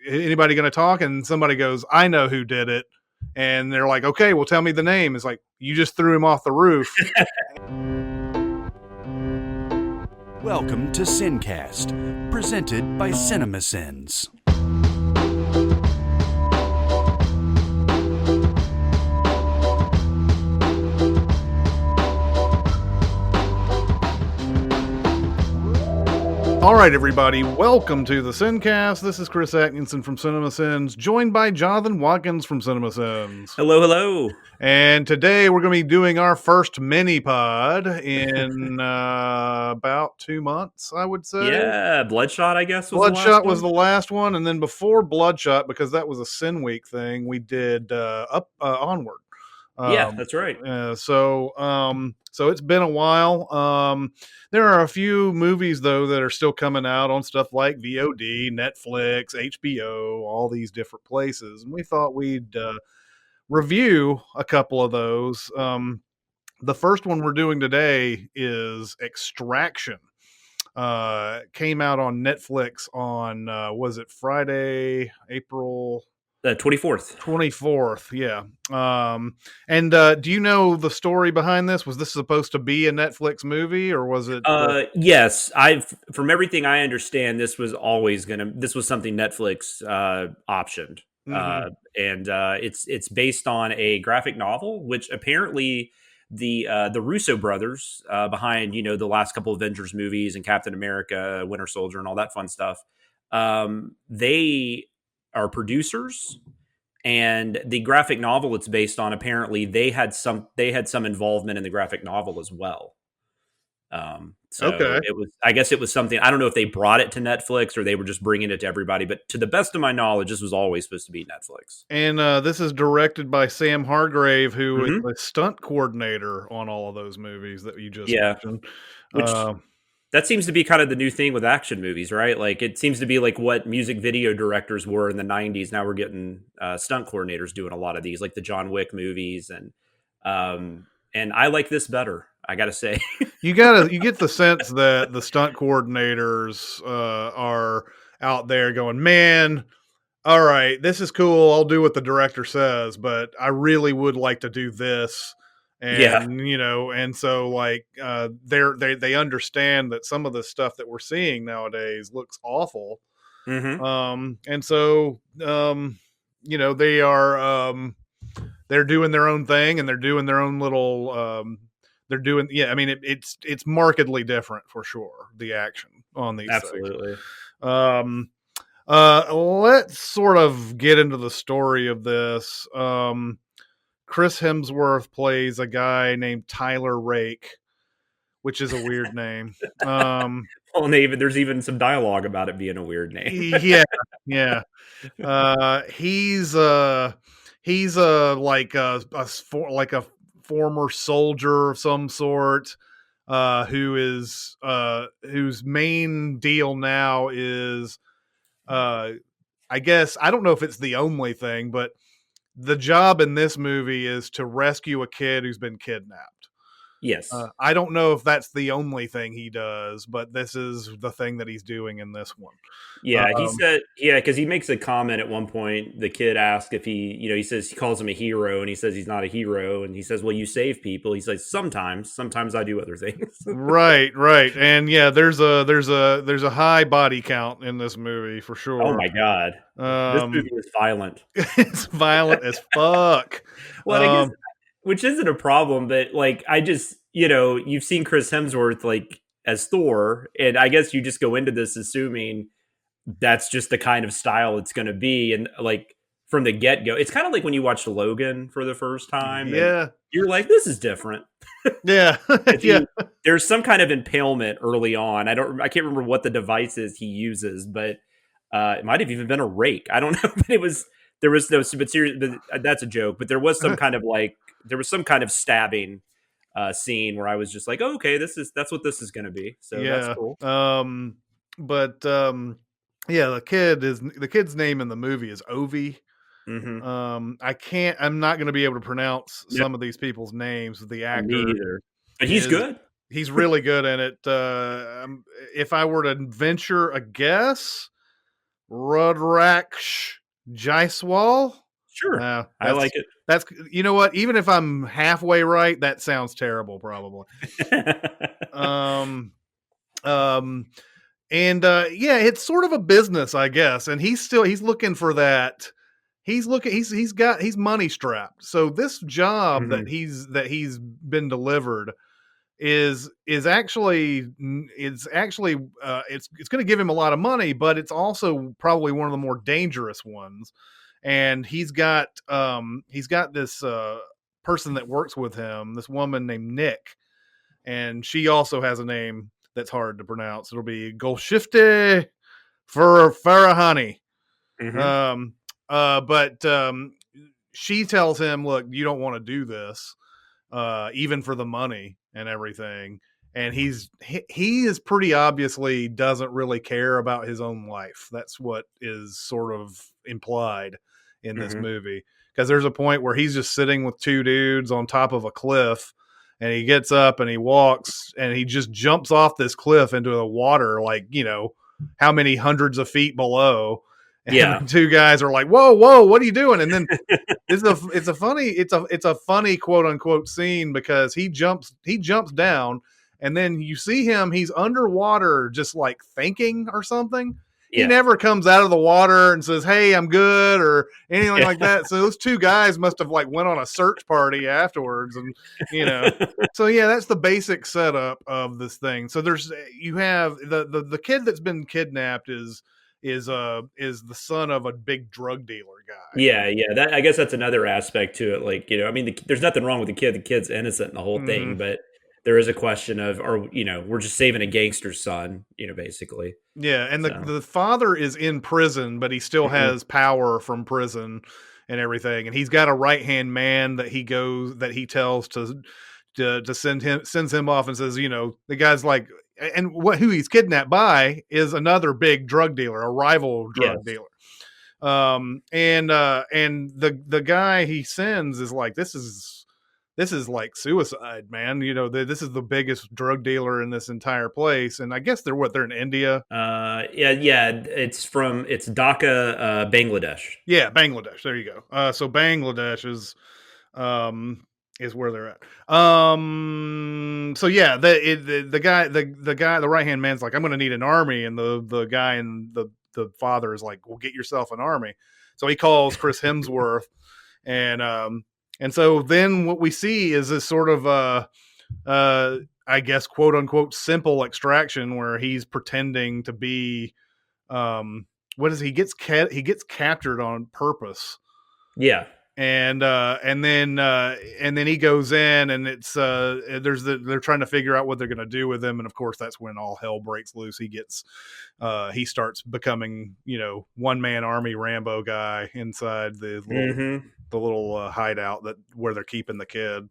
anybody going to talk? And somebody goes, I know who did it. And they're like, okay, well, tell me the name. It's like, you just threw him off the roof. Welcome to SinCast, presented by Cinemasins. All right, everybody, welcome to the SinCast. This is Chris Atkinson from Cinemasins, joined by Jonathan Watkins from Cinemasins. Hello, hello. And today we're going to be doing our first mini-pod in about 2 months, I would say. Yeah, Bloodshot, I guess, was Bloodshot the last was the last one, and then before Bloodshot, because that was a Sin Week thing, we did Onward. Yeah, that's right. So it's been a while. There are a few movies though that are still coming out on stuff like VOD, Netflix, HBO, all these different places, and we thought we'd review a couple of those. The first one we're doing today is Extraction. Came out on Netflix on was it Friday, April 24th. 24th, yeah. And do you know the story behind this? Was this supposed to be a Netflix movie, or was it? Yes, from everything I understand, this was something Netflix optioned, Mhm. and it's based on a graphic novel, which apparently the Russo brothers behind the last couple of Avengers movies and Captain America, Winter Soldier, and all that fun stuff, they are producers, and the graphic novel it's based on, apparently they had some involvement in the graphic novel as well. So Okay. I guess it was something, I don't know if they brought it to Netflix or they were just bringing it to everybody, but to the best of my knowledge, this was always supposed to be Netflix. And this is directed by Sam Hargrave, who is Mhm. the stunt coordinator on all of those movies that you just Yeah. mentioned. Which that seems to be kind of the new thing with action movies, right? Like it seems to be like what music video directors were in the 90s. Now we're getting stunt coordinators doing a lot of these, like the John Wick movies, and I like this better, I gotta say. you get the sense that the stunt coordinators are out there going, man, all right, this is cool. I'll do what the director says, but I really would like to do this. Yeah. And, and so like, they understand that some of the stuff that we're seeing nowadays looks awful. Mm-hmm. And so, they are, they're doing their own thing, and they're doing their own little, I mean, it's markedly different for sure. The action on these Absolutely. things. Let's sort of get into the story of this. Chris Hemsworth plays a guy named Tyler Rake, which is a weird name. Well, and there's even some dialogue about it being a weird name. Yeah. He's like a former soldier of some sort, whose main deal now is, I guess, I don't know if it's the only thing, but the job in this movie is to rescue a kid who's been kidnapped. Yes. I don't know if that's the only thing he does, but this is the thing that he's doing in this one. Yeah, he said, because he makes a comment at one point. The kid asks if he says, he calls him a hero, and he says he's not a hero, and he says, well, you save people. He says, sometimes I do other things. Right. And yeah, there's a high body count in this movie for sure. Oh my God. This movie is violent. It's violent as fuck. Well, I guess, which isn't a problem, but like, I just, you've seen Chris Hemsworth like as Thor, and I guess you just go into this assuming that's just the kind of style it's going to be. And like from the get go, it's kind of like when you watched Logan for the first time. Yeah. You're like, this is different. Yeah. Yeah. There's some kind of impalement early on. I can't remember what the device is he uses, but it might have even been a rake. I don't know, but there was no, but serious, but that's a joke, but there was some kind of stabbing scene where I was just like, oh, okay, that's what this is going to be. So yeah. That's cool. Yeah, the kid's name in the movie is Ovi. Mm-hmm. I'm not going to be able to pronounce some of these people's names. The actor, me either. But he's good. He's really good in it. If I were to venture a guess, Rudraksh Jaiswal. Sure, I like it. That's you know what? Even if I'm halfway right, that sounds terrible. Probably. Um. Um. And yeah, it's sort of a business, I guess. And he's looking for that. He's money strapped. So this job Mhm. that he's been delivered is actually it's going to give him a lot of money, but it's also probably one of the more dangerous ones. And he's got this person that works with him, this woman named Nick, and she also has a name that's hard to pronounce. It'll be Golshifte for Farahani. Mhm. Um, but she tells him, "Look, you don't want to do this, even for the money and everything." And he is pretty obviously doesn't really care about his own life. That's what is sort of implied in this Mhm. movie, because there's a point where he's just sitting with two dudes on top of a cliff, and he gets up and he walks and he just jumps off this cliff into the water, like, how many hundreds of feet below. And Yeah. the two guys are like, "Whoa, whoa, what are you doing?" And then it's a funny quote unquote scene, because he jumps down, and then you see him, he's underwater just like thinking or something. He Yeah. never comes out of the water and says, "Hey, I'm good," or anything Yeah. like that. So those two guys must have like went on a search party afterwards, and you know. So yeah, that's the basic setup of this thing. So you have the kid that's been kidnapped is the son of a big drug dealer guy. Yeah, yeah. That I guess that's another aspect to it. Like, I mean, there's nothing wrong with the kid. The kid's innocent in the whole thing, Hmm. but there is a question of, or we're just saving a gangster's son, basically. Yeah, and So, the father is in prison, but he still mhm. has power from prison and everything. And he's got a right hand man that he tells to sends him off, and says, the guy's like, and who he's kidnapped by is another big drug dealer, a rival drug Yes, dealer. And the guy he sends is like, this is like suicide, man. This is the biggest drug dealer in this entire place. And I guess they're in India. yeah, yeah. It's Dhaka, Bangladesh. Yeah, Bangladesh. There you go. So Bangladesh um is where they're at. So yeah, the right hand man's like, "I'm going to need an army," and the guy and the father is like, "Well, get yourself an army." So he calls Chris Hemsworth, and so then what we see is this sort of uh I guess, quote unquote, simple extraction, where he's pretending to be what is he gets captured on purpose. Yeah, And then he goes in, and it's they're trying to figure out what they're going to do with him. And of course that's when all hell breaks loose. He starts becoming, one man army Rambo guy inside hmm the little hideout where they're keeping the kid,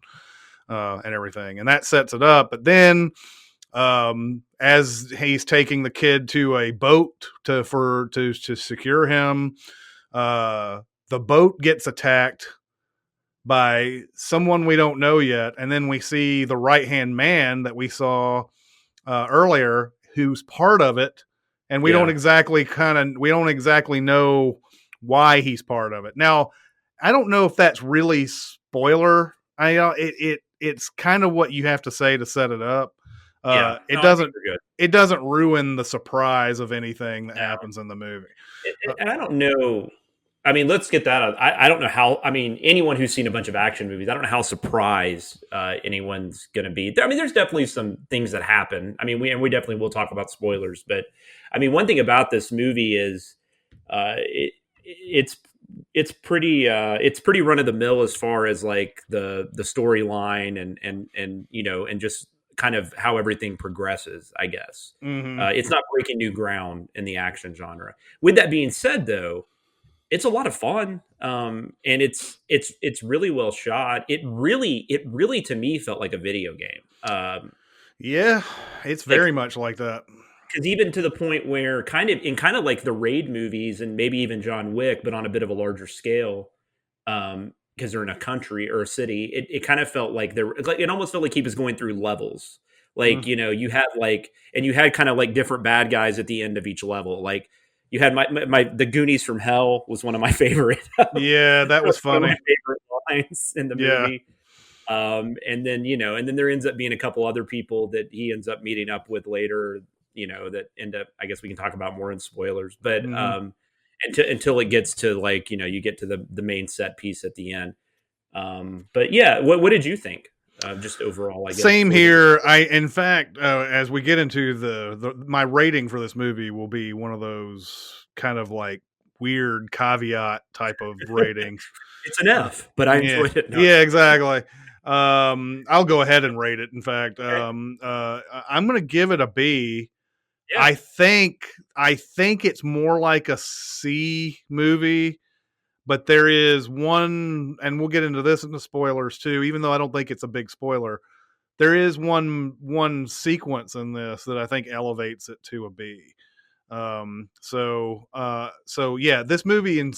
and everything, and that sets it up. But then, as he's taking the kid to a boat to secure him, the boat gets attacked by someone we don't know yet, and then we see the right hand man that we saw earlier, who's part of it, and yeah, we don't exactly know why he's part of it. Now, I don't know if that's really spoiler. It's kind of what you have to say to set it up. yeah. It No, I think doesn't we're good. it doesn't ruin the surprise of anything that No. happens in the movie. Uh, And I don't know. I mean, let's get that out. I don't know how. I mean, anyone who's seen a bunch of action movies, I don't know how surprised anyone's going to be. I mean, there's definitely some things that happen. I mean, we definitely will talk about spoilers, but I mean, one thing about this movie is it's it's pretty run of the mill as far as like the storyline and and just kind of how everything progresses. I guess mhm. it's not breaking new ground in the action genre. With that being said, though, it's a lot of fun, and it's really well shot. It really to me felt like a video game. Yeah, it's Like very much like that. because even to the point where kind of like the raid movies and maybe even John Wick, but on a bit of a larger scale, because they're in a country or a city, it kind of felt like it almost felt like he was going through levels. Like, Mm. you had like, and you had kind of like different bad guys at the end of each level. Like, You had my the Goonies from Hell was one of my favorite. Yeah, that was One of funny. my favorite lines in the Yeah. movie. And then and then there ends up being a couple other people that he ends up meeting up with later. That end up. I guess we can talk about more in spoilers, but Mhm. until it gets to like you get to the main set piece at the end. But yeah, what did you think? Just overall, I guess. Same here. In fact, as we get into my rating for this movie will be one of those kind of like weird caveat type of ratings. It's an F, but I Yeah, enjoyed it. No. yeah, exactly. I'll go ahead and rate it. In fact, Okay. I'm going to give it a B. Yeah. I think it's more like a C movie, but there is one, and we'll get into this in the spoilers too. Even though I don't think it's a big spoiler, there is one sequence in this that I think elevates it to a B. So yeah, this movie in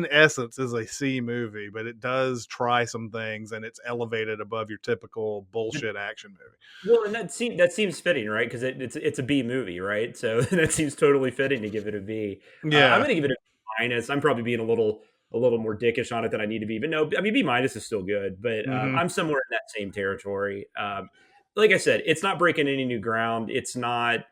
essence is a C movie, but it does try some things and it's elevated above your typical bullshit action movie. Well, and that seems fitting, right? Because it's a B movie, right? So that seems totally fitting to give it a B. I'm Yeah. going to give it a B minus. I'm probably being a little more dickish on it than I need to be, but no, I mean B minus is still good. But Mm-hmm. I'm somewhere in that same territory. Like I said, it's not breaking any new ground. It's not.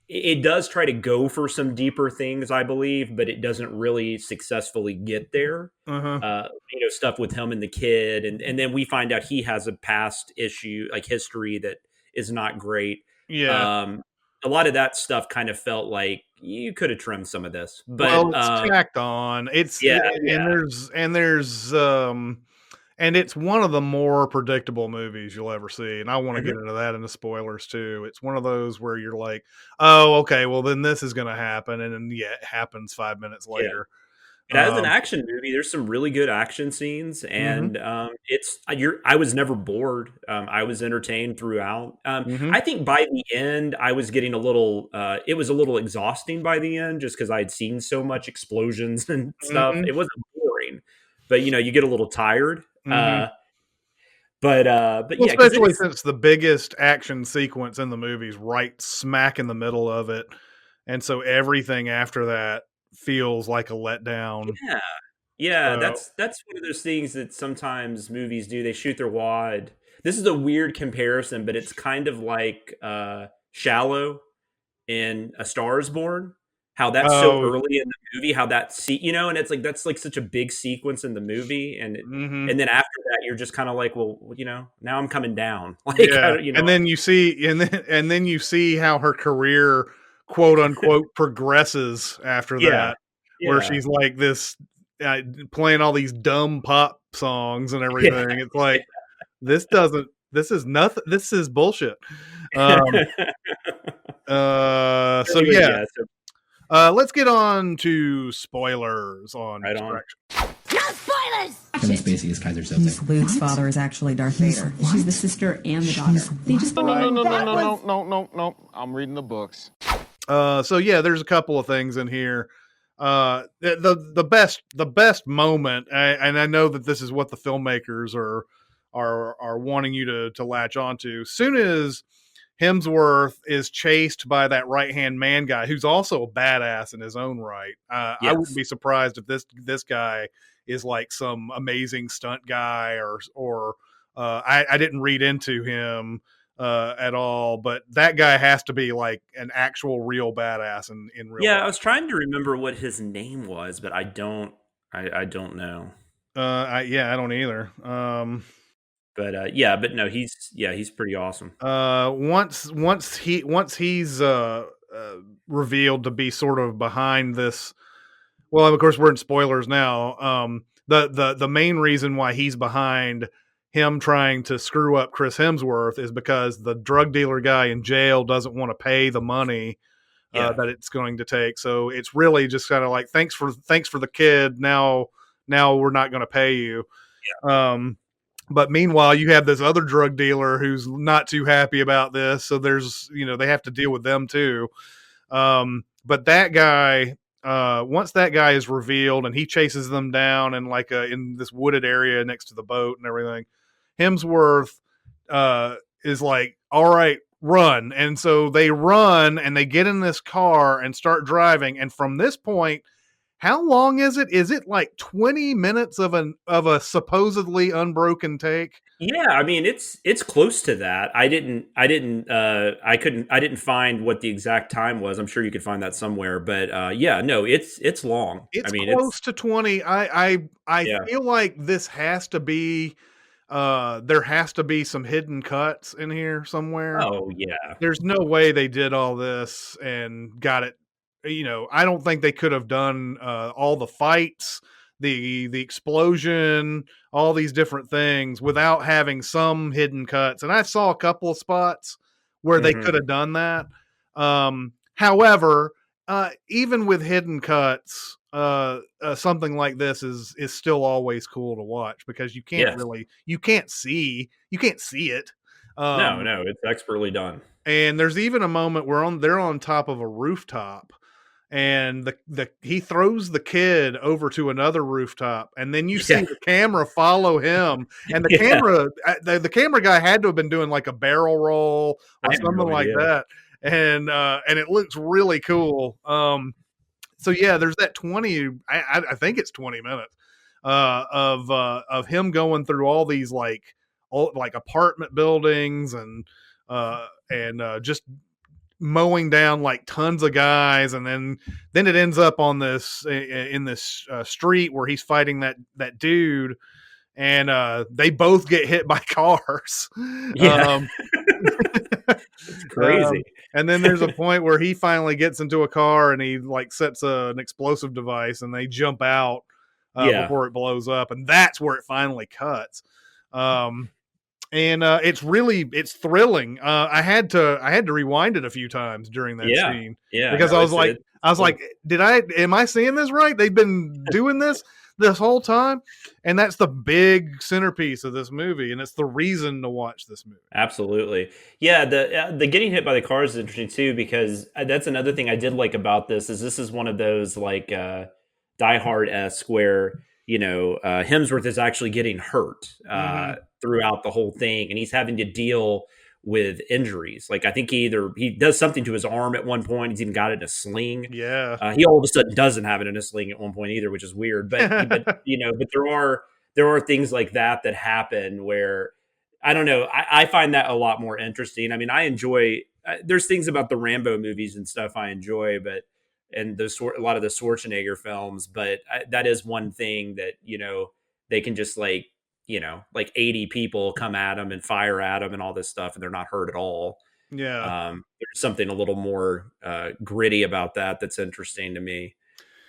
It does try to go for some deeper things, I believe, but it doesn't really successfully get there. Uh-huh. Stuff with him and the kid, and then we find out he has a past issue, like history that is not great. Yeah. A lot of that stuff kind of felt like you could have trimmed some of this, but Well, it's tacked on. yeah, And it's one of the more predictable movies you'll ever see. And I want to Mhm. get into that in the spoilers too. It's one of those where you're like, oh, okay, well then this is going to happen. And then, yeah, it happens 5 minutes Yeah. later. But as an action movie, there's some really good action scenes, and I was never bored. I was entertained throughout. Mhm. I think by the end, I was getting a little. It was a little exhausting by the end, just because I'd seen so much explosions and stuff. Mhm. It wasn't boring, but you get a little tired. Mhm. But Well, yeah, because especially since the biggest action sequence in the movie's right smack in the middle of it. And so everything after that feels like a letdown. yeah. Yeah, So, that's one of those things that sometimes movies do. They shoot their wad. This is a weird comparison, but it's kind of like Shallow in A Star Is Born. How that's so oh, early in the movie, how that and it's like that's like such a big sequence in the movie, mhm. and then after that, you're just kind of like, well, now I'm coming down, like, Yeah, and then you see you see how her career, quote unquote, progresses after yeah, that, where yeah, she's like this, playing all these dumb pop songs and everything. It's like this is nothing. This is bullshit. Um, yeah. so Anyway, yeah, yeah, so let's get on to spoilers on right on. Extraction. No spoilers! Kevin Spacey is Kaiser Miss Soze. Luke's father is actually Darth Vader. She's the sister and the daughter. They just No. I'm reading the books. So yeah, there's a couple of things in here. The best moment, and I know that this is what the filmmakers are wanting you to latch onto. Soon as Hemsworth is chased by that right hand man guy, who's also a badass in his own right. I Yes. wouldn't be surprised if this guy is like some amazing stunt guy, or I didn't read into him at all, but that guy has to be like an actual real badass in real Yeah, I life. was trying to remember what his name was, but I don't know. I don't either. But but no, he's pretty awesome. Once he's revealed to be sort of behind this. Well, of course, we're in spoilers now. The main reason why he's behind him trying to screw up Chris Hemsworth is because the drug dealer guy in jail doesn't want to pay the money that it's going to take. So it's really just kind of like, thanks for the kid. Now we're not going to pay you. But meanwhile, you have this other drug dealer who's not too happy about this. So there's, they have to deal with them too. But that guy, once that guy is revealed and he chases them down in like in this wooded area next to the boat and everything, Hemsworth is like, all right, run. And so they run and they get in this car and start driving. And from this point, how long is it? Is it like 20 minutes of a supposedly unbroken take? Yeah, I mean it's close to that. I didn't find what the exact time was. I'm sure you could find that somewhere, but yeah, no, it's long. I It's mean, close to 20. I yeah. feel like this has to be there has to be some hidden cuts in here somewhere. Oh yeah. There's no way they did all this and got it. I don't think they could have done all the fights, the explosion, all these different things without having some hidden cuts. And I saw a couple of spots where they could Mhm. have done that. However, even with hidden cuts, something like this is still always cool to watch because Yes. you can't see it. No, Um, no, it's expertly done. and there's even a moment where they're on top of a rooftop, and he throws the kid over to another rooftop, and then you see Yeah. the camera follow him, and Yeah. the camera guy had to have been doing like a barrel roll I or have something no like idea. that, and it looks really cool. So yeah, there's that 20. I think it's 20 minutes of him going through all these like apartment buildings and just mowing down like tons of guys, and then it ends up on this in this street where he's fighting that dude, and they both get hit by cars. Yeah. um, It's crazy. and then there's a point where he finally gets into a car and he like sets an explosive device and they jump out Yeah. before it blows up, and that's where it finally cuts. Um, and it's thrilling. I had to rewind it a few times during that Yeah. scene Yeah, because no, it's I was cool. like, am I seeing this right? They've been doing this whole time, and that's the big centerpiece of this movie, and it's the reason to watch this movie. Absolutely. Yeah, the getting hit by the cars is interesting too because that's another thing I did like about this is one of those like Die Hard-esque where Hemsworth is actually getting hurt Mm-hmm. throughout the whole thing, and he's having to deal with injuries. Like I think he does something to his arm at one point. He's even got it in a sling. Yeah. He all of a sudden doesn't have it in a sling at one point either, which is weird. But there are things like that happen where I don't know. I find that a lot more interesting. I mean, I enjoy. There's things about the Rambo movies and stuff I enjoy, but and a lot of the Schwarzenegger films. But that is one thing that they can just like 80 people come at them and fire at them and all this stuff, and they're not hurt at all. Yeah. There's something a little more gritty about that's interesting to me.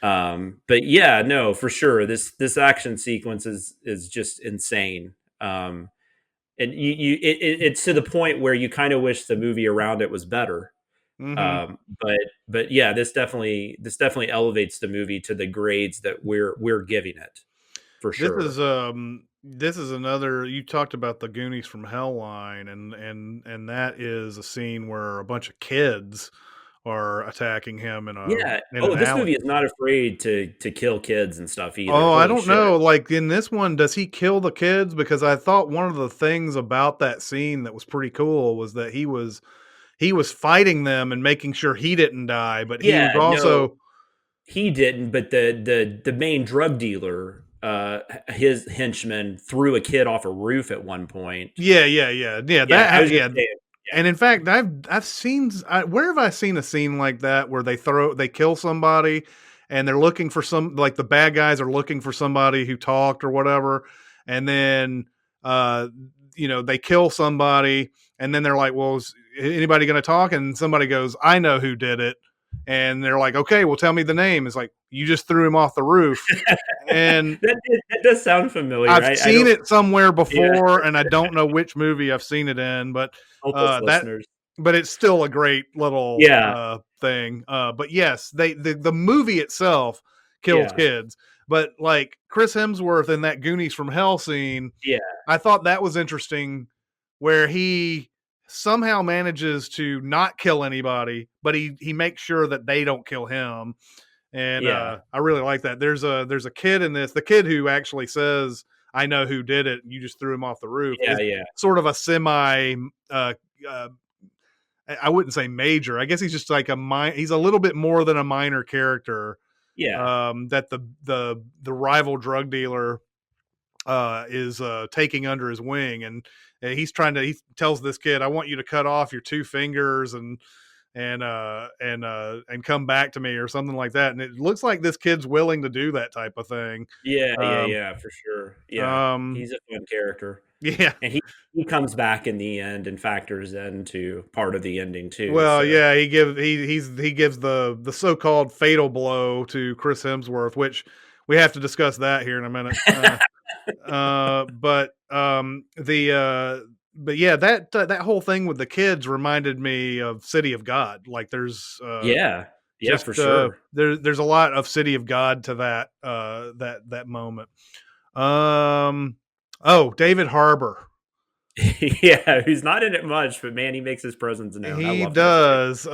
But yeah, no, for sure, this action sequence is just insane. And it's to the point where you kind of wish the movie around it was better. Mm-hmm. But yeah, this definitely elevates the movie to the grades that we're giving it for This sure. is another. You talked about the Goonies from Hellline, and that is a scene where a bunch of kids are attacking him Yeah. in Oh, an this alley. movie is not afraid to kill kids and stuff either. Oh, I Holy don't shit. know. Like in this one, does he kill the kids? Because I thought one of the things about that scene that was pretty cool was that he was fighting them and making sure he didn't die, but he was Yeah, no, also he didn't, but the main drug dealer, his henchman threw a kid off a roof at one point. yeah. Yeah, I was just Yeah. saying. And in fact, I've seen where have I seen a scene like that where they kill somebody and they're looking for like the bad guys are looking for somebody who talked or whatever, and then uh they kill somebody, and then they're like, well, is anybody going to talk? And somebody goes, I know who did it, and they're like, okay, well, tell me the name. It's like, you just threw him off the roof. And That does sound familiar. I've I seen don't. it somewhere Yeah, before, and I don't know which movie I've seen it in, but help us, that listeners. but it's still a great little Yeah, thing. But yes, the movie itself kills yeah, kids, but like Chris Hemsworth in that Goonies from Hell scene, yeah, I thought that was interesting, where he somehow manages to not kill anybody, but he makes sure that they don't kill him. And yeah, I really like that. There's a kid in this. The kid who actually says, "I know who did it. You just threw him off the roof." yeah, Is yeah. sort of a semi uh, I wouldn't say major. I guess he's just like he's a little bit more than a minor character. Yeah. That the rival drug dealer is taking under his wing, and he tells this kid, I want you to cut off your 2 fingers and come back to me or something like that. And it looks like this kid's willing to do that type of thing. Yeah, for sure. Yeah, he's a fun character. Yeah. And he comes back in the end and factors into part of the ending too. Well, so. yeah, he gives the so-called fatal blow to Chris Hemsworth, which we have to discuss that here in a minute. But yeah, that whole thing with the kids reminded me of City of God. Like there's for sure. There's a lot of City of God to that moment. David Harbour. Yeah, who's not in it much, but man, he makes his presence known. He does.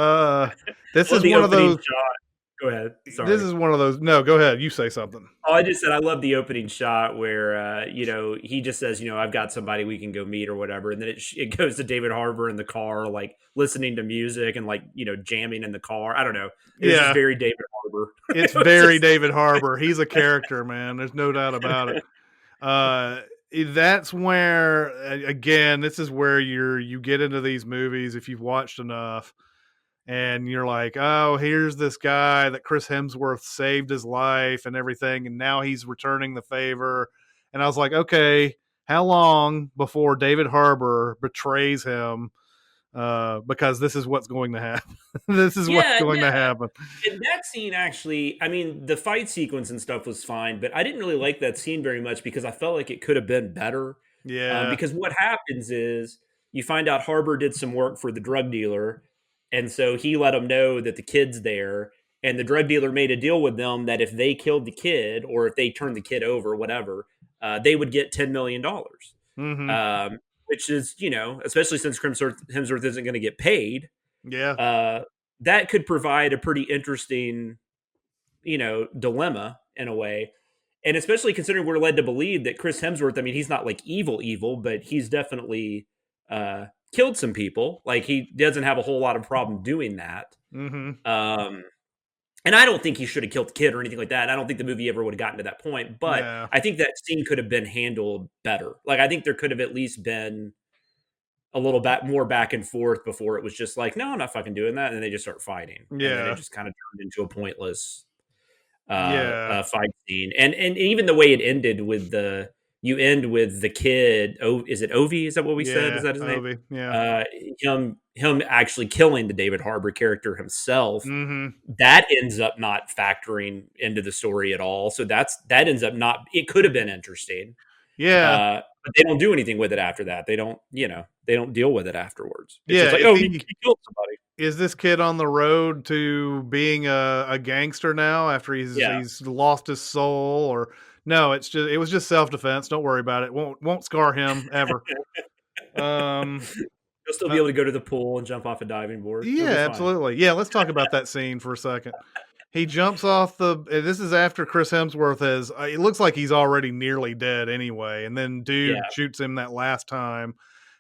This is one of those. Shot. Go ahead. Sorry. This is one of those. No, go ahead. You say something. Oh, I just said I love the opening shot where he just says, I've got somebody we can go meet or whatever, and then it goes to David Harbour in the car, like listening to music and like jamming in the car. I don't know. It's just very David Harbour. It's very David Harbour. He's a character, man. There's no doubt about it. That's where, again, this is where you get into these movies if you've watched enough, and you're like, oh, here's this guy that Chris Hemsworth saved his life and everything, and now he's returning the favor. And I was like, okay, how long before David Harbour betrays him? Because this is what's going to happen. This is what's going to happen. And that scene, actually, I mean, the fight sequence and stuff was fine, but I didn't really like that scene very much because I felt like it could have been better. Yeah. Because what happens is you find out Harbour did some work for the drug dealer, and so he let him know that the kid's there, and the drug dealer made a deal with them that if they killed the kid or if they turned the kid over, whatever, they would get $10 million. Mm-hmm. Which is, especially since Hemsworth isn't going to get paid. Yeah. That could provide a pretty interesting, dilemma in a way. And especially considering we're led to believe that Chris Hemsworth, I mean, he's not like evil, but he's definitely killed some people. Like he doesn't have a whole lot of problem doing that. Mm-hmm. And I don't think he should have killed the kid or anything like that. I don't think the movie ever would have gotten to that point. But I think that scene could have been handled better. Like, I think there could have at least been a little bit more back and forth before it was just like, no, I'm not fucking doing that. And they just start fighting. Yeah. And then it just kind of turned into a pointless fight scene. And even the way it ended with you end with the kid. Oh, is it Ovi? Is that what we said? Is that his Ovi. name? Yeah. Him actually killing the David Harbour character himself. Mm-hmm. That ends up not factoring into the story at all. So that ends up not. It could have been interesting. Yeah. But they don't do anything with it after that. They don't. They don't deal with it afterwards. It's yeah. just like, he killed somebody. Is this kid on the road to being a gangster now after he's lost his soul? Or no, it was just self-defense. Don't worry about it. Won't scar him ever. He'll still be able to go to the pool and jump off a diving board. Yeah, absolutely. Yeah, let's talk about that scene for a second. He jumps off this is after Chris Hemsworth it looks like he's already nearly dead anyway. And then dude shoots him that last time.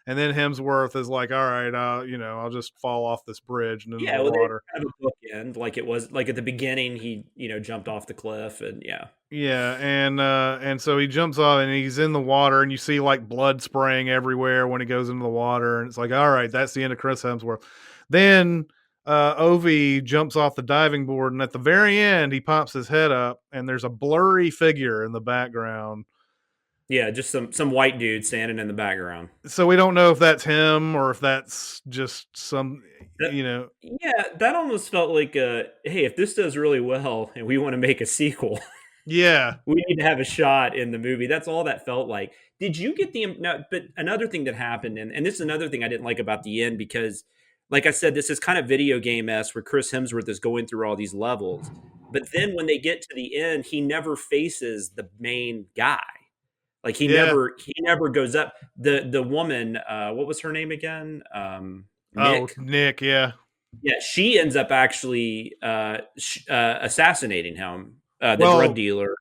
And then Hemsworth is like, all right, I'll just fall off this bridge and into the water. They have a bookend, like it was like at the beginning, he, jumped off the cliff and Yeah. And so he jumps off and he's in the water and you see like blood spraying everywhere when he goes into the water. And it's like, all right, that's the end of Chris Hemsworth. Then Ovi jumps off the diving board. And at the very end, he pops his head up and there's a blurry figure in the background. Yeah, just some white dude standing in the background. So we don't know if that's him or if that's just some, Yeah, that almost felt like, hey, if this does really well and we want to make a sequel, yeah, we need to have a shot in the movie. That's all that felt like. Did you get but another thing that happened, and this is another thing I didn't like about the end, because like I said, this is kind of video game-esque where Chris Hemsworth is going through all these levels. But then when they get to the end, he never faces the main guy. Like he never goes up. The woman, what was her name again? Nick. Yeah. Yeah. She ends up actually assassinating him, the drug dealer.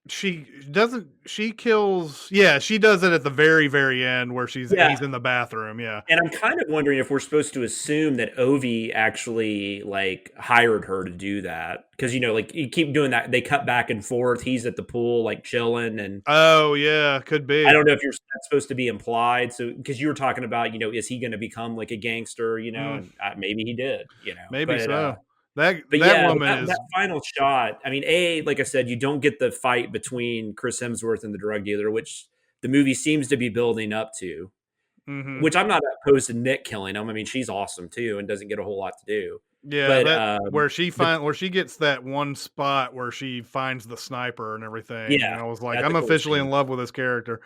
she doesn't. She kills. Yeah, she does it at the very, very end where he's in the bathroom. Yeah, And I'm kind of wondering if we're supposed to assume that Ovi actually like hired her to do that because like you keep doing that. They cut back and forth. He's at the pool like chilling, and oh yeah, could be. I don't know if that's supposed to be implied. So because you were talking about is he going to become like a gangster? And maybe he did. Maybe but, so. That woman is that final shot. I mean, like I said, you don't get the fight between Chris Hemsworth and the drug dealer, which the movie seems to be building up to. Mm-hmm. Which I'm not opposed to Nick killing him. I mean, she's awesome too, and doesn't get a whole lot to do. Yeah, but, where she gets that one spot where she finds the sniper and everything. Yeah, I was like, I'm officially in love with this character.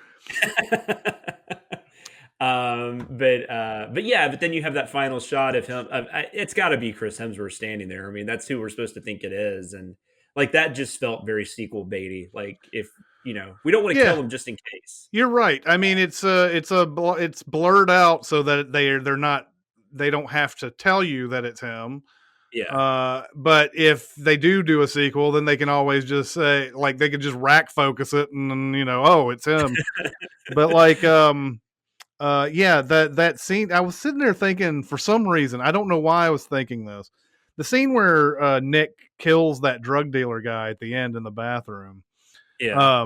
But then you have that final shot of him. It's got to be Chris Hemsworth standing there. I mean, that's who we're supposed to think it is, and like that just felt very sequel baity. Like if we don't want to kill him just in case. You're right. I mean, it's blurred out so that they don't have to tell you that it's him. Yeah. But if they do a sequel, then they can always just say, like, they could just rack focus it and oh, it's him. But like that scene, I was sitting there thinking, for some reason, I don't know why I was thinking this, the scene where Nick kills that drug dealer guy at the end in the bathroom. Yeah.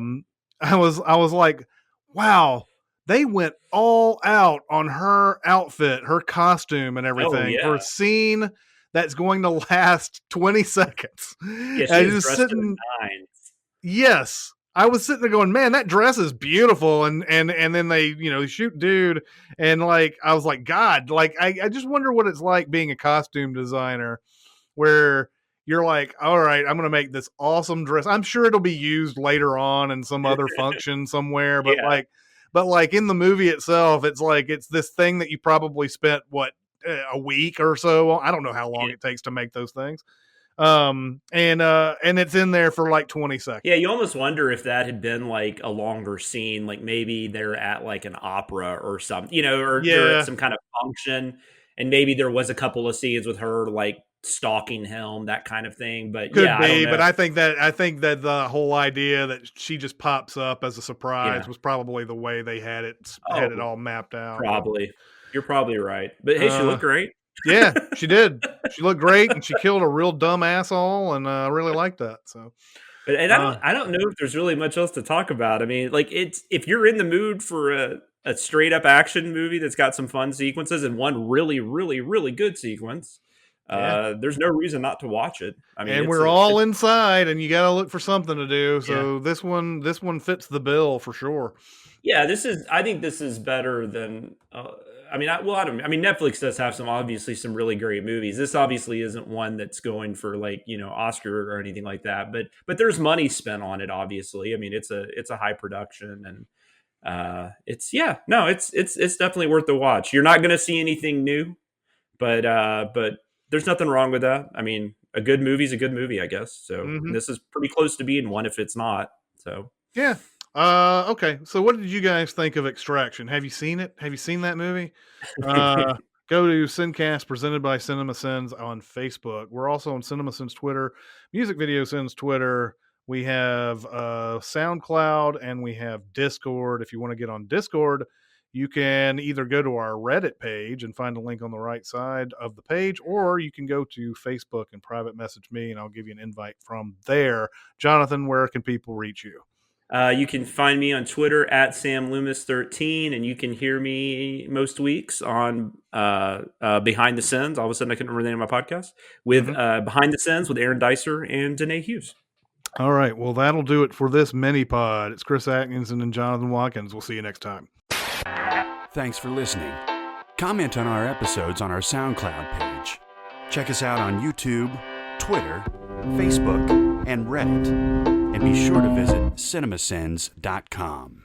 I was like, wow, they went all out on her outfit, her costume and everything for a scene that's going to last 20 seconds. Yeah, she was dressed to the nines. Yes. I was sitting there going, man, that dress is beautiful. And then they, shoot dude. And like, I was like, God, like, I just wonder what it's like being a costume designer where you're like, all right, I'm going to make this awesome dress. I'm sure it'll be used later on in some other function somewhere. But like in the movie itself, it's like, it's this thing that you probably spent a week or so. I don't know how long it takes to make those things. And it's in there for like 20 seconds. Yeah, you almost wonder if that had been like a longer scene, like maybe they're at like an opera or something, or they're at some kind of function, and maybe there was a couple of scenes with her like stalking him, that kind of thing. But could be, but I think that the whole idea that she just pops up as a surprise was probably the way they had it all mapped out. Probably. You're probably right. But hey, she looked great. Yeah, she did. She looked great, and she killed a real dumb asshole, and I really liked that. So, and I don't know if there's really much else to talk about. I mean, like if you're in the mood for a straight up action movie that's got some fun sequences and one really, really, really good sequence, there's no reason not to watch it. I mean, and we're all inside, and you got to look for something to do. So this one fits the bill for sure. Yeah, I think this is better than. I mean, Netflix does have some really great movies. This obviously isn't one that's going for like, Oscar or anything like that, but there's money spent on it. Obviously. I mean, it's a high production, and it's definitely worth the watch. You're not going to see anything new, but there's nothing wrong with that. I mean, a good movie's a good movie, I guess. So This is pretty close to being one if it's not. So yeah. Okay. So what did you guys think of Extraction? Have you seen it? Have you seen that movie? Go to SinCast presented by Cinemasins on Facebook. We're also on Cinemasins Twitter, Music Video Sins Twitter. We have SoundCloud and we have Discord. If you want to get on Discord, you can either go to our Reddit page and find a link on the right side of the page, or you can go to Facebook and private message me, and I'll give you an invite from there. Jonathan, where can people reach you? You can find me on Twitter at SamLoomis13, and you can hear me most weeks on Behind the Sins. All of a sudden, I couldn't remember the name of my podcast with Behind the Sins with Aaron Dicer and Danae Hughes. All right. Well, that'll do it for this mini-pod. It's Chris Atkinson and Jonathan Watkins. We'll see you next time. Thanks for listening. Comment on our episodes on our SoundCloud page. Check us out on YouTube, Twitter, Facebook, and Reddit. And be sure to visit cinemasins.com.